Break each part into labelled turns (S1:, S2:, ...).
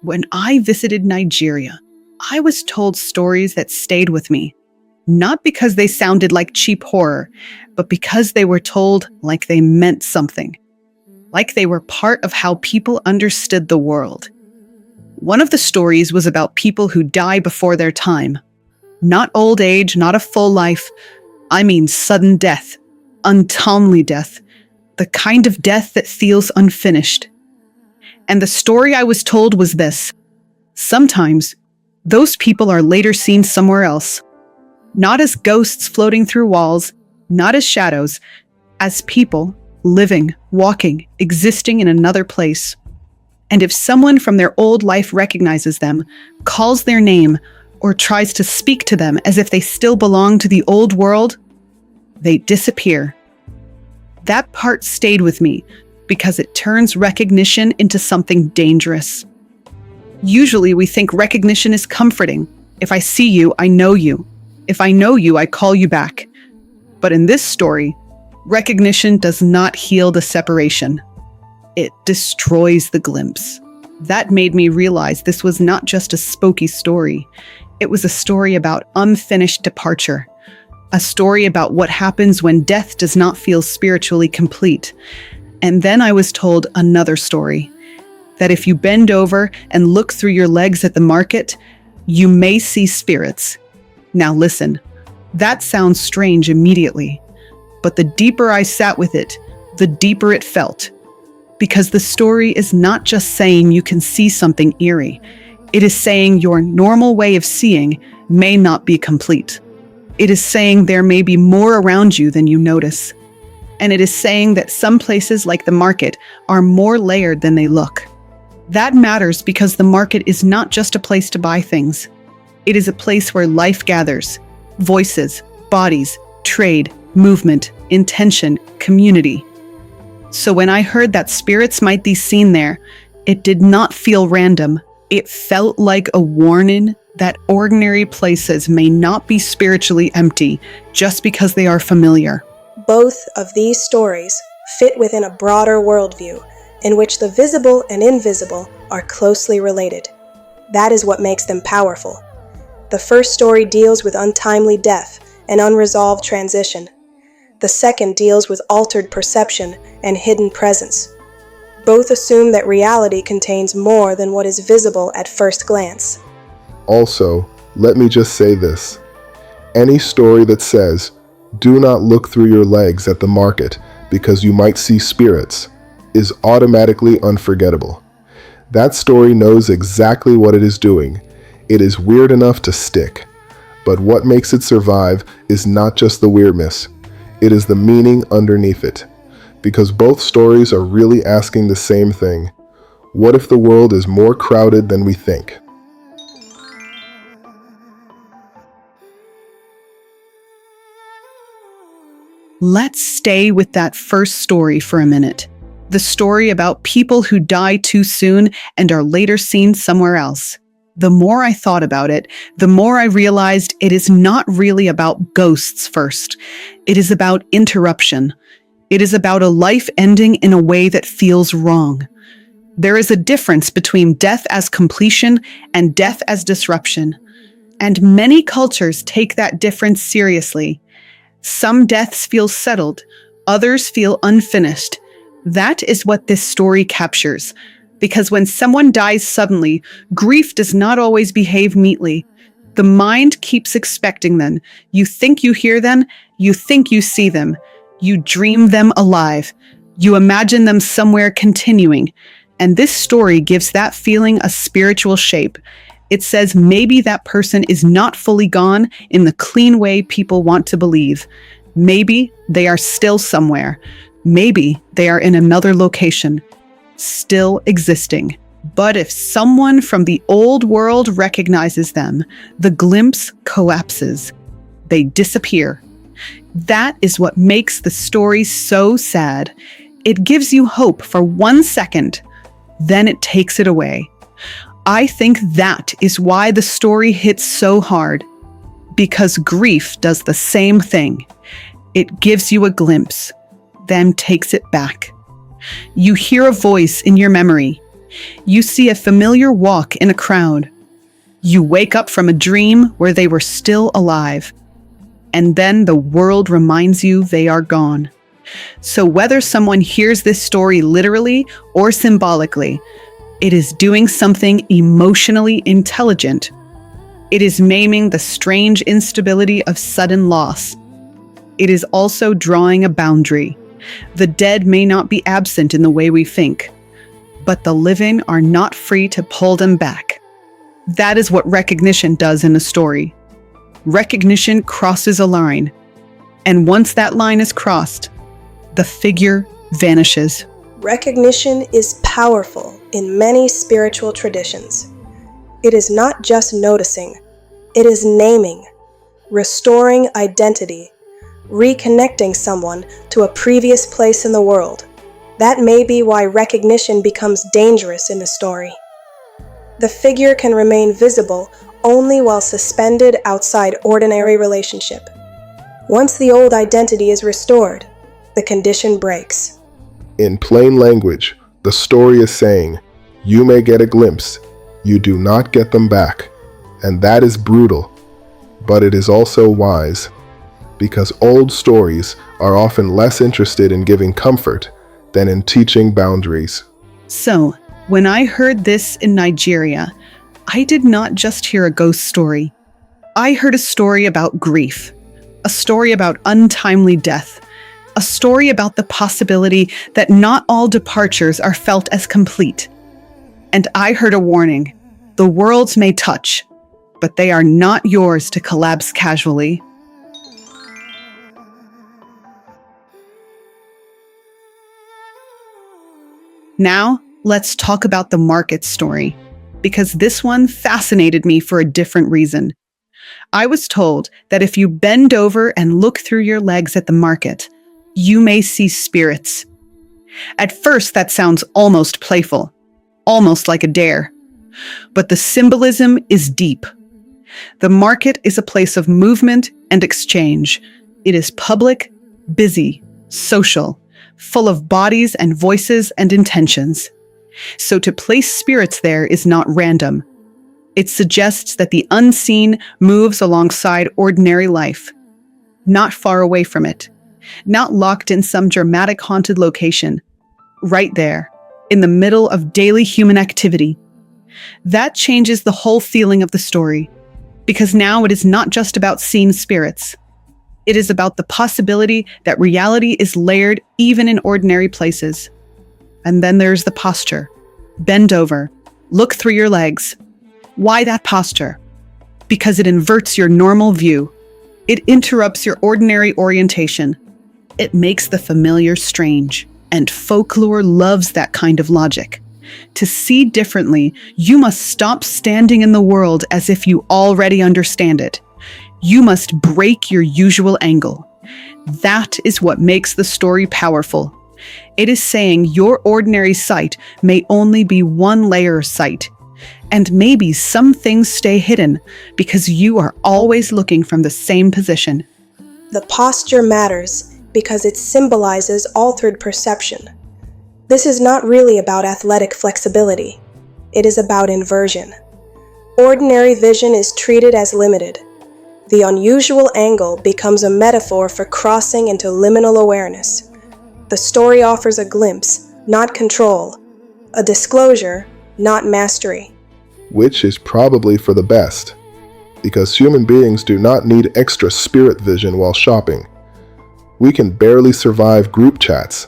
S1: When I visited Nigeria, I was told stories that stayed with me, not because they sounded like cheap horror, but because they were told like they meant something, like they were part of how people understood the world. One of the stories was about people who die before their time. Not old age, not a full life. I mean sudden death, untimely death, the kind of death that feels unfinished. And the story I was told was this. Sometimes, those people are later seen somewhere else. Not as ghosts floating through walls, not as shadows, as people living, walking, existing in another place. And if someone from their old life recognizes them, calls their name, or tries to speak to them as if they still belong to the old world, they disappear. That part stayed with me because it turns recognition into something dangerous. Usually we think recognition is comforting. If I see you, I know you. If I know you, I call you back. But in this story, recognition does not heal the separation. It destroys the glimpse. That made me realize this was not just a spooky story. It was a story about unfinished departure. A story about what happens when death does not feel spiritually complete. And then I was told another story, that if you bend over and look through your legs at the market, you may see spirits. Now listen, that sounds strange immediately, but the deeper I sat with it, the deeper it felt. Because the story is not just saying you can see something eerie. It is saying your normal way of seeing may not be complete. It is saying there may be more around you than you notice. And it is saying that some places like the market are more layered than they look. That matters because the market is not just a place to buy things. It is a place where life gathers. Voices, bodies, trade, movement, intention, community. So when I heard that spirits might be seen there, it did not feel random. It felt like a warning that ordinary places may not be spiritually empty just because they are familiar.
S2: Both of these stories fit within a broader worldview in which the visible and invisible are closely related. That is what makes them powerful. The first story deals with untimely death and unresolved transition. The second deals with altered perception and hidden presence. Both assume that reality contains more than what is visible at first glance.
S3: Also, let me just say this. Any story that says, "Do not look through your legs at the market because you might see spirits," is automatically unforgettable. That story knows exactly what it is doing. It is weird enough to stick. But what makes it survive is not just the weirdness. It is the meaning underneath it. Because both stories are really asking the same thing. What if the world is more crowded than we think?
S1: Let's stay with that first story for a minute. The story about people who die too soon and are later seen somewhere else. The more I thought about it, the more I realized it is not really about ghosts first. It is about interruption. It is about a life ending in a way that feels wrong. There is a difference between death as completion and death as disruption. And many cultures take that difference seriously. Some deaths feel settled, others feel unfinished. That is what this story captures. Because when someone dies suddenly, grief does not always behave neatly. The mind keeps expecting them. You think you hear them, you think you see them. You dream them alive. You imagine them somewhere continuing. And this story gives that feeling a spiritual shape. It says maybe that person is not fully gone in the clean way people want to believe. Maybe they are still somewhere. Maybe they are in another location, still existing. But if someone from the old world recognizes them, the glimpse collapses. They disappear. That is what makes the story so sad. It gives you hope for 1 second, then it takes it away. I think that is why the story hits so hard. Because grief does the same thing. It gives you a glimpse, then takes it back. You hear a voice in your memory. You see a familiar walk in a crowd. You wake up from a dream where they were still alive. And then the world reminds you they are gone. So whether someone hears this story literally or symbolically, it is doing something emotionally intelligent. It is maiming the strange instability of sudden loss. It is also drawing a boundary. The dead may not be absent in the way we think, but the living are not free to pull them back. That is what recognition does in a story. Recognition crosses a line, and once that line is crossed, the figure vanishes.
S2: Recognition is powerful in many spiritual traditions. It is not just noticing, it is naming, restoring identity, reconnecting someone to a previous place in the world. That may be why recognition becomes dangerous in the story. The figure can remain visible only while suspended outside ordinary relationship. Once the old identity is restored, the condition breaks.
S3: In plain language, the story is saying, you may get a glimpse, you do not get them back. And that is brutal, but it is also wise, because old stories are often less interested in giving comfort than in teaching boundaries.
S1: So, when I heard this in Nigeria, I did not just hear a ghost story. I heard a story about grief, a story about untimely death, a story about the possibility that not all departures are felt as complete. And I heard a warning. The worlds may touch, but they are not yours to collapse casually. Now, let's talk about the market story, because this one fascinated me for a different reason. I was told that if you bend over and look through your legs at the market, you may see spirits. At first, that sounds almost playful, almost like a dare. But the symbolism is deep. The market is a place of movement and exchange. It is public, busy, social, full of bodies and voices and intentions. So to place spirits there is not random. It suggests that the unseen moves alongside ordinary life, not far away from it, not locked in some dramatic haunted location, right there, in the middle of daily human activity. That changes the whole feeling of the story, because now it is not just about seeing spirits. It is about the possibility that reality is layered even in ordinary places. And then there's the posture. Bend over. Look through your legs. Why that posture? Because it inverts your normal view. It interrupts your ordinary orientation. It makes the familiar strange. And folklore loves that kind of logic. To see differently, you must stop standing in the world as if you already understand it. You must break your usual angle. That is what makes the story powerful. It is saying your ordinary sight may only be one layer of sight. And maybe some things stay hidden because you are always looking from the same position.
S2: The posture matters because it symbolizes altered perception. This is not really about athletic flexibility. It is about inversion. Ordinary vision is treated as limited. The unusual angle becomes a metaphor for crossing into liminal awareness. The story offers a glimpse, not control, a disclosure, not mastery.
S3: Which is probably for the best, because human beings do not need extra spirit vision while shopping. We can barely survive group chats.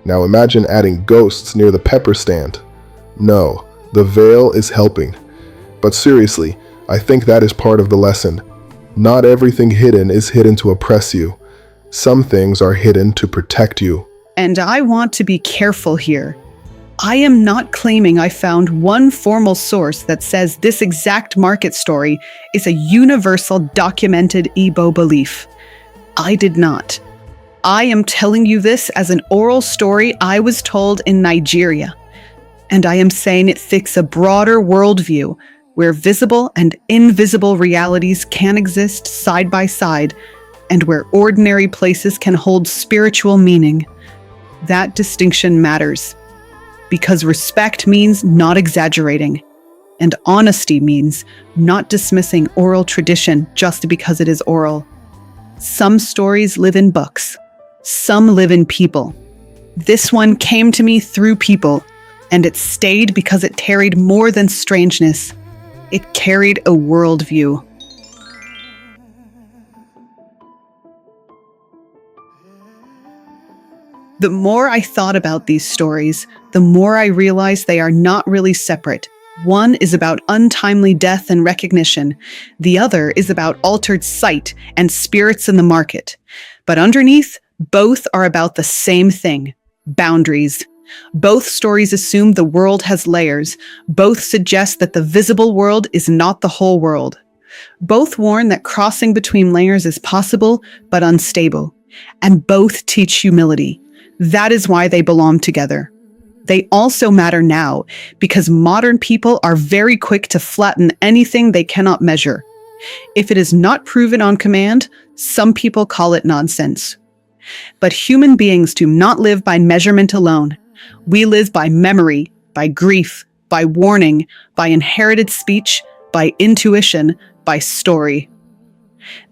S3: Now imagine adding ghosts near the pepper stand. No, the veil is helping. But seriously, I think that is part of the lesson. Not everything hidden is hidden to oppress you. Some things are hidden to protect you.
S1: And I want to be careful here. I am not claiming I found one formal source that says this exact market story is a universal documented Igbo belief. I did not. I am telling you this as an oral story I was told in Nigeria. And I am saying it fits a broader worldview where visible and invisible realities can exist side by side, and where ordinary places can hold spiritual meaning. That distinction matters. because respect means not exaggerating, and honesty means not dismissing oral tradition just because it is oral. Some stories live in books, some live in people. This one came to me through people, and it stayed because it carried more than strangeness. It carried a worldview. The more I thought about these stories, the more I realized they are not really separate. One is about untimely death and recognition. The other is about altered sight and spirits in the market. But underneath, both are about the same thing: boundaries. Both stories assume the world has layers. Both suggest that the visible world is not the whole world. Both warn that crossing between layers is possible, but unstable. And both teach humility. That is why they belong together. They also matter now because modern people are very quick to flatten anything they cannot measure. If it is not proven on command, some people call it nonsense. But human beings do not live by measurement alone. We live by memory, by grief, by warning, by inherited speech, by intuition, by story.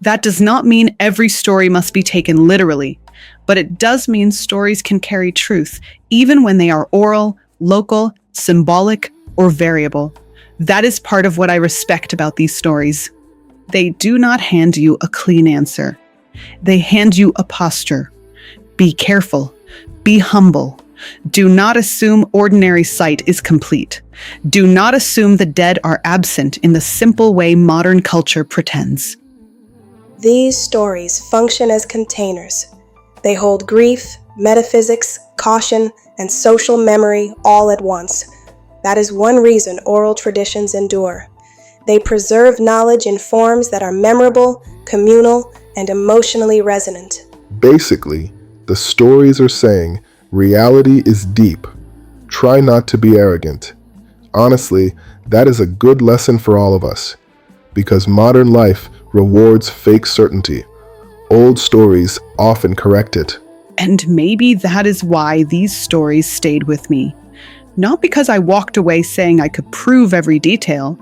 S1: That does not mean every story must be taken literally, but it does mean stories can carry truth, even when they are oral, local, symbolic, or variable. That is part of what I respect about these stories. They do not hand you a clean answer. They hand you a posture. Be careful. Be humble. Do not assume ordinary sight is complete. Do not assume the dead are absent in the simple way modern culture pretends.
S2: These stories function as containers. They hold grief, metaphysics, caution, and social memory all at once. That is one reason oral traditions endure. They preserve knowledge in forms that are memorable, communal, and emotionally resonant.
S3: Basically, the stories are saying reality is deep. Try not to be arrogant. Honestly, that is a good lesson for all of us, because modern life rewards fake certainty. Old stories often correct it.
S1: And maybe that is why these stories stayed with me. Not because I walked away saying I could prove every detail,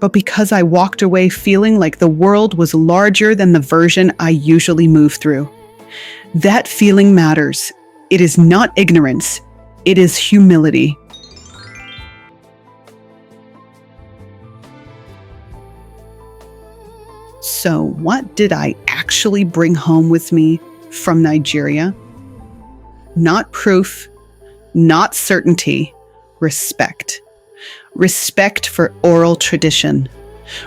S1: but because I walked away feeling like the world was larger than the version I usually move through. That feeling matters. It is not ignorance. It is humility. So, what did I actually bring home with me from Nigeria? Not proof, not certainty, respect. Respect for oral tradition.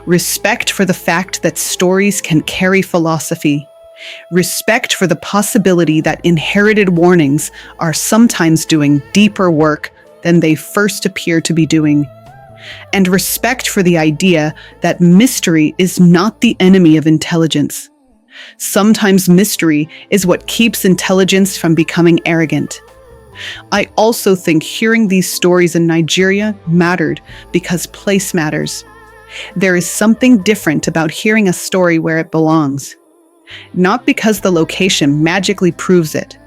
S1: Respect for the fact that stories can carry philosophy. Respect for the possibility that inherited warnings are sometimes doing deeper work than they first appear to be doing. And respect for the idea that mystery is not the enemy of intelligence. Sometimes mystery is what keeps intelligence from becoming arrogant. I also think hearing these stories in Nigeria mattered because place matters. There is something different about hearing a story where it belongs. Not because the location magically proves it,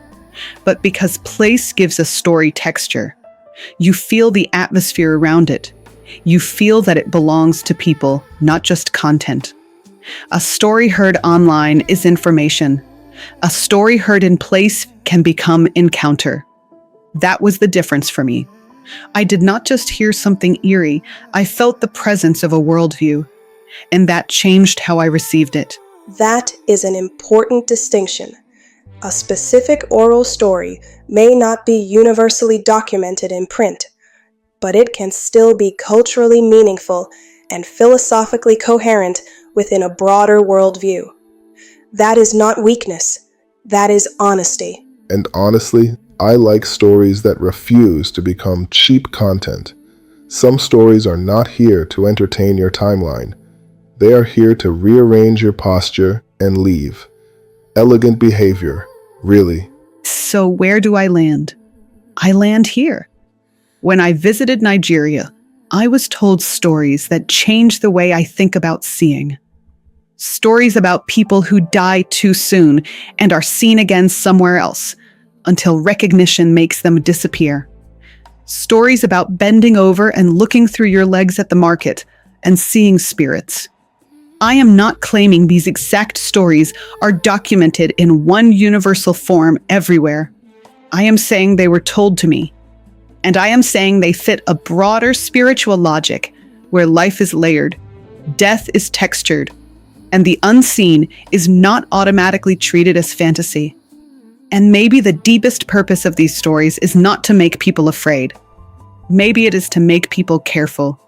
S1: but because place gives a story texture. You feel the atmosphere around it. You feel that it belongs to people, not just content. A story heard online is information. A story heard in place can become encounter. That was the difference for me. I did not just hear something eerie, I felt the presence of a worldview, and that changed how I received it.
S2: That is an important distinction. A specific oral story may not be universally documented in print, but it can still be culturally meaningful and philosophically coherent within a broader worldview. That is not weakness. That is honesty.
S3: And honestly, I like stories that refuse to become cheap content. Some stories are not here to entertain your timeline. They are here to rearrange your posture and leave. Elegant behavior, really.
S1: So where do I land? I land here. When I visited Nigeria, I was told stories that changed the way I think about seeing. Stories about people who die too soon and are seen again somewhere else, until recognition makes them disappear. Stories about bending over and looking through your legs at the market and seeing spirits. I am not claiming these exact stories are documented in one universal form everywhere. I am saying they were told to me. And I am saying they fit a broader spiritual logic where life is layered, death is textured, and the unseen is not automatically treated as fantasy. And maybe the deepest purpose of these stories is not to make people afraid. Maybe it is to make people careful.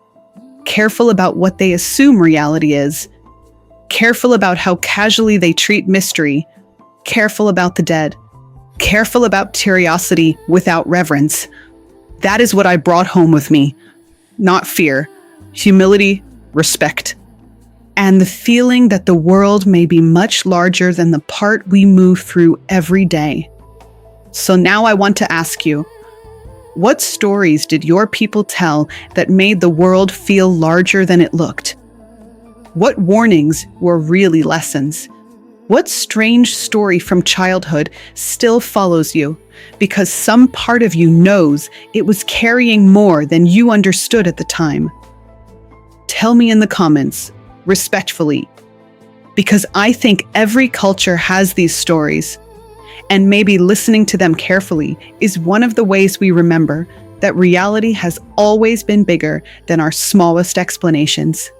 S1: Careful about what they assume reality is. Careful about how casually they treat mystery. Careful about the dead. Careful about curiosity without reverence. That is what I brought home with me. Not fear, humility, respect. And the feeling that the world may be much larger than the part we move through every day. So now I want to ask you, what stories did your people tell that made the world feel larger than it looked? What warnings were really lessons? What strange story from childhood still follows you because some part of you knows it was carrying more than you understood at the time? Tell me in the comments, respectfully, because I think every culture has these stories, and maybe listening to them carefully is one of the ways we remember that reality has always been bigger than our smallest explanations.